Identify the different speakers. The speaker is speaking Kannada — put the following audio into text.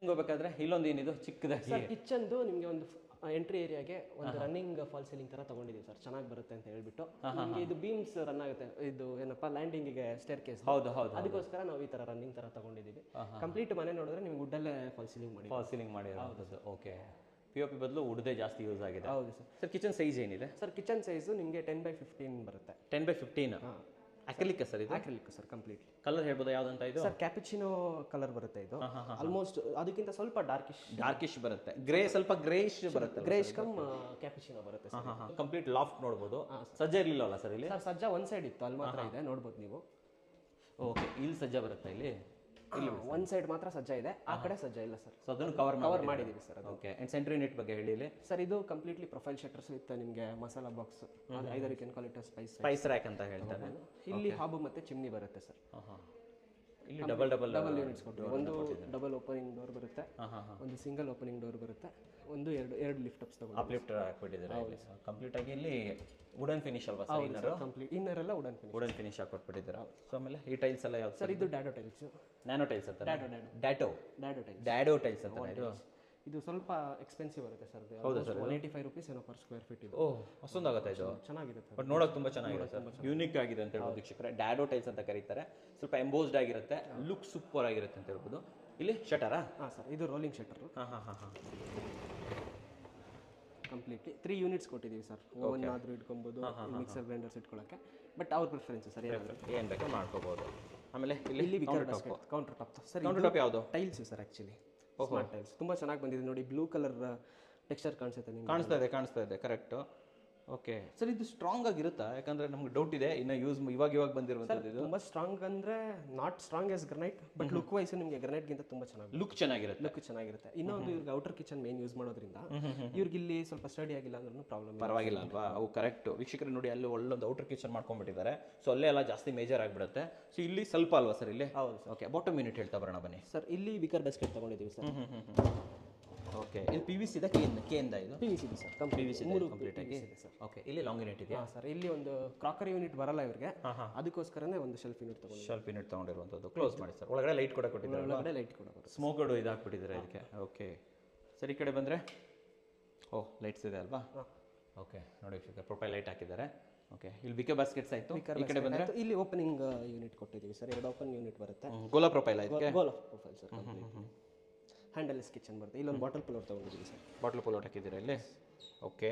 Speaker 1: ಹೋಗ್ಬೇಕಾದ್ರೆ ಇಲ್ಲೊಂದು ಏನಿದು ಚಿಕ್ಕದಾಗಿ
Speaker 2: ಸರ್ ಕಿಚನ್ದು ನಿಮಗೆ ಒಂದು ಎಂಟ್ರಿ ಏರಿಯಾಗೆ ಒಂದು ರನ್ನಿಂಗ್ ಫಾಲ್ ಸೀಲಿಂಗ್ ತರ ತಗೊಂಡಿದ್ದೀವಿ ಸರ್, ಚೆನ್ನಾಗಿ ಬರುತ್ತೆ ಅಂತ ಹೇಳ್ಬಿಟ್ಟು. ನಿಮಗೆ ಇದು ಬೀಮ್ಸ್ ರನ್ ಆಗುತ್ತೆ, ಇದು ಏನಪ್ಪಾ ಲ್ಯಾಂಡಿಂಗಿಗೆ ಸ್ಟೇರ್ ಕೇಸ್,
Speaker 1: ಹೌದು ಹೌದು
Speaker 2: ಅದಕ್ಕೋಸ್ಕರ ನಾವು ಈ ತರ ರನ್ನಿಂಗ್ ತರ ತಗೊಂಡಿದ್ದೀವಿ. ಕಂಪ್ಲೀಟ್ ಮನೆ ನೋಡಿದ್ರೆ ನಿಮ್ಗೆ ವುಡ್ಡಲ್ಲೇ ಫಾಲ್ ಸೀಲಿಂಗ್ ಮಾಡಿ.
Speaker 1: ಫಾಲ್ ಸೀಲಿಂಗ್ ಮಾಡಿರೋದು. ಓಕೆ, ಪಿ ಒ ಪಿ ಬದಲು ಉಡ್ದೇ ಜಾಸ್ತಿ ಯೂಸ್ ಆಗಿದೆ.
Speaker 2: ಹೌದು ಸರ್.
Speaker 1: ಸರ್ ಕಿಚನ್ ಸೈಜ್ ಏನಿದೆ?
Speaker 2: ಸರ್ ಕಿಚನ್ ಸೈಜು ನಿಮಗೆ 10x15 ಬರುತ್ತೆ.
Speaker 1: 10x15 ಅಕ್ರಿಲಿಕ್ ಸರ್ ಇದು?
Speaker 2: Acrylic sir completely.
Speaker 1: ಕಲರ್ ಹೇಳ್ಬೋದಾ ಯಾವ್ದಂತ ಇದು?
Speaker 2: ಸರ್ ಕ್ಯಾಪಿಚಿನೋ ಕಲರ್ ಬರುತ್ತೆ ಇದು, ಆಲ್ಮೋಸ್ಟ್ ಅದಕ್ಕಿಂತ ಸ್ವಲ್ಪ
Speaker 1: ಡಾರ್ಕಿಶ್ ಬರುತ್ತೆ, ಗ್ರೇ ಸ್ವಲ್ಪ ಗ್ರೇಶ್ ಬರುತ್ತೆ,
Speaker 2: ಗ್ರೇಶ್ ಕಮ್ ಕ್ಯಾಪಿಚಿನೋ ಬರುತ್ತೆ ಸರ್.
Speaker 1: ಕಂಪ್ಲೀಟ್ ಲಾಫ್ಟ್ ನೋಡ್ಬೋದು. ಸಜ್ಜ ಇರಲಿಲ್ಲ ಸರ್ ಇಲ್ಲಿ?
Speaker 2: ಸರ್ ಸಜ್ಜಾ ಒಂದ್ ಸೈಡ್ ಇತ್ತು, ಅಲ್ಲಿ ಮಾತ್ರ ಇದೆ, ನೋಡ್ಬೋದು ನೀವು.
Speaker 1: ಓಕೆ, ಇಲ್ಲಿ ಸಜ್ಜ ಬರುತ್ತೆ, ಇಲ್ಲಿ
Speaker 2: ಒಂದ್ ಸೈಡ್ ಮಾತ್ರ ಸಜ್ಜಾ ಇದೆ, ಆ ಕಡೆ ಸಜ್ಜಾ ಇಲ್ಲ ಸರ್.
Speaker 1: ಸೊ ಅದನ್ನು ಕವರ್
Speaker 2: ಮಾಡಿದೀವಿ sir.
Speaker 1: Okay, and centre unit ಬಗ್ಗೆ ಹೇಳಿ ಇಲ್ಲಿ.
Speaker 2: ಸರ್ ಇದು ಕಂಪ್ಲೀಟ್ಲಿ ಪ್ರೊಫೈಲ್ ಶಟರ್ಸ್ ವಿತ್ ನಿಮಗೆ masala box, either you can call it
Speaker 1: spice rack ಅಂತ ಹೇಳ್ತಾರೆ.
Speaker 2: ಇಲ್ಲಿ ಹಾಬು ಮತ್ತೆ ಚಿಮ್ನಿ ಬರುತ್ತೆ ಸರ್.
Speaker 1: ಇಲ್ಲಿ ಡಬಲ್
Speaker 2: ಯೂನಿಟ್ಸ್ ಕೊಟ್ಟಿದ್ದೀವಿ. ಒಂದು ಡಬಲ್ ಓಪನಿಂಗ್ ಡೋರ್ ಬರುತ್ತೆ, ಒಂದು ಸಿಂಗಲ್ ಓಪನಿಂಗ್ ಡೋರ್ ಬರುತ್ತೆ, ಒಂದು ಎರಡು ಲಿಫ್ಟ್ ಅಪ್ಸ್ ತಗೊಂಡು
Speaker 1: ಅಪ್ಲಿಫ್ಟ್ ಹಾಕ್ಬಿಟ್ಟಿದ್ದಾರೆ. ಕಂಪ್ಲೀಟ್ ಆಗಿ ಇಲ್ಲಿ ವುಡನ್ ಫಿನಿಶ್ ಅಲ್ವಾ ಸರ್?
Speaker 2: ಕಂಪ್ಲೀಟ್ ಇನ್ನರ್ ಎಲ್ಲ ವುಡನ್
Speaker 1: ಫಿನಿಶ್ ಹಾಕೊಟ್ಬಿಟ್ಟಿದ್ದಾರೆ. ಸೊ ಆಮೇಲೆ ಈ ಟೈಲ್ಸ್ ಎಲ್ಲ ಯಾವ್ದು
Speaker 2: ಸರ್? ಇದು ಡ್ಯಾಡೋ ಟೈಲ್ಸ್.
Speaker 1: ನ್ಯಾನೋ ಟೈಲ್ಸ್ ಅಂತ? ಡ್ಯಾಡೋ ಟೈಲ್ಸ್ ಅಂತ ಇದು.
Speaker 2: ಇದು ಸ್ವಲ್ಪ ಎಕ್ಸ್ಪೆನ್ಸಿವ್ ಬರುತ್ತೆ ಸರ್.
Speaker 1: ಹೌದಾ ಸರ್?
Speaker 2: 185 rupees ಏನೋ ಪರ್ ಸ್ಕ್ವೇರ್ ಫೀಟ್ ಇದು.
Speaker 1: ಓಹ್, ಅಷ್ಟೊಂದಾಗುತ್ತೆ ಇದು?
Speaker 2: ಚೆನ್ನಾಗಿದೆ
Speaker 1: ಬಟ್ ನೋಡೋಕೆ ತುಂಬಾ ಚೆನ್ನಾಗಿದೆ ಸರ್, ಯೂನಿಕ್ ಆಗಿದೆ ಅಂತ ಹೇಳ್ಬೋದು ವೀಕ್ಷಕರೇ. ಡ್ಯಾಡೋ ಟೈಲ್ಸ್ ಅಂತ ಕರೀತಾರೆ. ಸ್ವಲ್ಪ ಎಂಬೋಸ್ಡ್ ಆಗಿರುತ್ತೆ, ಲುಕ್ ಸೂಪರ್ ಆಗಿರುತ್ತೆ ಅಂತ ಹೇಳ್ಬೋದು. ಇಲ್ಲಿ ಶಟರಾ?
Speaker 2: ಹಾಂ ಸರ್, ಇದು ರೋಲಿಂಗ್ ಶಟರ್.
Speaker 1: ಹಾಂ.
Speaker 2: ಕಂಪ್ಲೀಟ್ಲಿ 3 ಯೂನಿಟ್ಸ್ ಕೊಟ್ಟಿದ್ದೀವಿ ಸರ್. ಓವನ್ ಆದರೂ ಇಟ್ಕೊಬೋದು, ಮಿಕ್ಸರ್ ಗ್ರೈಂಡರ್ಸ್ ಇಟ್ಕೊಳ್ಳೋಕ್ಕೆ, ಬಟ್ ಅವ್ರ ಪ್ರಿಫರೆನ್ಸ್ ಸರ್,
Speaker 1: ಏನು ಬೇಕಾದ್ರೂ ಮಾಡ್ಕೋಬೋದು. ಆಮೇಲೆ ಇಲ್ಲಿ
Speaker 2: counter top sir.
Speaker 1: Counter top ಯಾವುದು?
Speaker 2: Tiles sir, actually smart tiles. ತುಂಬ ಚೆನ್ನಾಗಿ ಬಂದಿದೆ ನೋಡಿ, ಬ್ಲೂ ಕಲರ್ ಟೆಕ್ಸ್ಚರ್ ಕಾಣಿಸುತ್ತೆ ನಿಮ್ಗೆ.
Speaker 1: ಕಾಣಿಸ್ತಾ ಇದೆ ಕರೆಕ್ಟು. ಓಕೆ ಸರ್, ಇದು ಸ್ಟ್ರಾಂಗ್ ಆಗಿರುತ್ತಾ? ಯಾಕಂದ್ರೆ ನಮ್ಗೆ ಡೌಟ್ ಇದೆ, ಇನ್ನು ಇವಾಗ ಬಂದಿರುವಂಥದ್ದು ಇದು.
Speaker 2: ತುಂಬ ಸ್ಟ್ರಾಂಗ್ ಅಂದರೆ not strong as granite, but look wise ನಿಮಗೆ ಗ್ರನೈಟ್ಗಿಂತ ತುಂಬ ಚೆನ್ನಾಗಿ
Speaker 1: ಲುಕ್ ಚೆನ್ನಾಗಿರುತ್ತೆ.
Speaker 2: ಇನ್ನೊಂದು ಇವ್ರಿಗೆ ಔಟರ್ ಕಿಚನ್ ಮೇನ್ ಯೂಸ್ ಮಾಡೋದ್ರಿಂದ ಇವ್ರಿಗೆ ಇಲ್ಲಿ ಸ್ವಲ್ಪ ಸ್ಟಡಿ ಆಗಿಲ್ಲ ಅಂದ್ರೂ ಪ್ರಾಬ್ಲಮ್
Speaker 1: ಪರವಾಗಿಲ್ಲ ಅಲ್ವಾ? ಅವು ಕರೆಕ್ಟ್ ವೀಕ್ಷಕರು ನೋಡಿ, ಅಲ್ಲಿ ಒಳ್ಳೊಂದು ಔಟರ್ ಕಿಚನ್ ಮಾಡ್ಕೊಂಡ್ಬಿಟ್ಟಿದ್ದಾರೆ. ಸೊ ಅಲ್ಲೇ ಎಲ್ಲ ಜಾಸ್ತಿ ಮೇಜರ್ ಆಗಿಬಿಡುತ್ತೆ. ಸೊ ಇಲ್ಲಿ ಸ್ವಲ್ಪ ಅಲ್ವಾ ಸರ್? ಇಲ್ಲಿ
Speaker 2: ಹೌದು.
Speaker 1: ಓಕೆ, ಬಾಟಮ್ ಯೂನಿಟ್ ಹೇಳ್ತಾ ಬರೋಣ ಬನ್ನಿ
Speaker 2: ಸರ್. ಇಲ್ಲಿ ವಿಕರ್ ಬಾಸ್ಕೆಟ್ ತಗೊಂಡಿದ್ದೀವಿ ಸರ್.
Speaker 1: ಓಕೆ, ಇದು PVC ಇದೆ, ಕೇಂದ ಇದು?
Speaker 2: PVC ಇದೆ ಸರ್, PVC
Speaker 1: ಕಂಪ್ಲೀಟ್ ಆಗಿ ಸರ್. ಓಕೆ, ಇಲ್ಲಿ ಲಾಂಗ್ ಯೂನಿಟ್ ಇದೆಯಾ
Speaker 2: ಸರ್? ಇಲ್ಲಿ ಒಂದು ಕ್ರಾಕರಿ ಯೂನಿಟ್ ಬರಲ್ಲ ಇವ್ರಿಗೆ, ಅದಕ್ಕೋಸ್ಕರನೇ ಒಂದು ಶೆಲ್ಫ್ ಯೂನಿಟ್
Speaker 1: ತಗೊಂಡಿರುವಂಥದ್ದು. ಕ್ಲೋಸ್ ಮಾಡಿ ಸರ್. ಒಳಗಡೆ ಲೈಟ್ ಕೂಡ ಕೊಟ್ಟಿದ್ದಾರೆ,
Speaker 2: ಒಳಗಡೆ ಲೈಟ್ ಕೂಡ
Speaker 1: ಸ್ಮೋಕ್ ಇದು ಹಾಕ್ಬಿಟ್ಟಿದ್ದಾರೆ ಇದಕ್ಕೆ. ಓಕೆ ಸರ್, ಈ ಕಡೆ ಬಂದರೆ ಲೈಟ್ಸ್ ಇದೆ ಅಲ್ವಾ? ಓಕೆ ನೋಡಿ, ಪ್ರೊಫೈಲ್ ಲೈಟ್ ಹಾಕಿದ್ದಾರೆ. ಓಕೆ, ಇಲ್ಲಿ ವಿಕರ್ ಬಾಸ್ಕೆಟ್ಸ್ ಆಯಿತು. ಈ ಕಡೆ ಬಂದರೆ
Speaker 2: ಇಲ್ಲಿ ಓಪನಿಂಗ್ ಯೂನಿಟ್ ಕೊಟ್ಟಿದ್ದೀವಿ ಸರ್. 2 ಓಪನ್ ಯೂನಿಟ್ ಬರುತ್ತೆ.
Speaker 1: ಗೋಲಾ ಪ್ರೊಫೈಲ್ ಆಯ್ತು.
Speaker 2: Gola profile sir. ಹ್ಯಾಂಡಲ್ಲೆಸ್ ಕಿಚನ್ ಬರುತ್ತೆ. ಇಲ್ಲೊಂದು ಬಾಟಲ್ ಪುಲೋಟ್ ತಗೊಂಡಿದ್ದೀವಿ ಸರ್.
Speaker 1: ಬಾಟಲ್ ಪುಲೋಟ್ ಹಾಕಿದ್ದೀರಾ ಇಲ್ಲಿ? ಓಕೆ,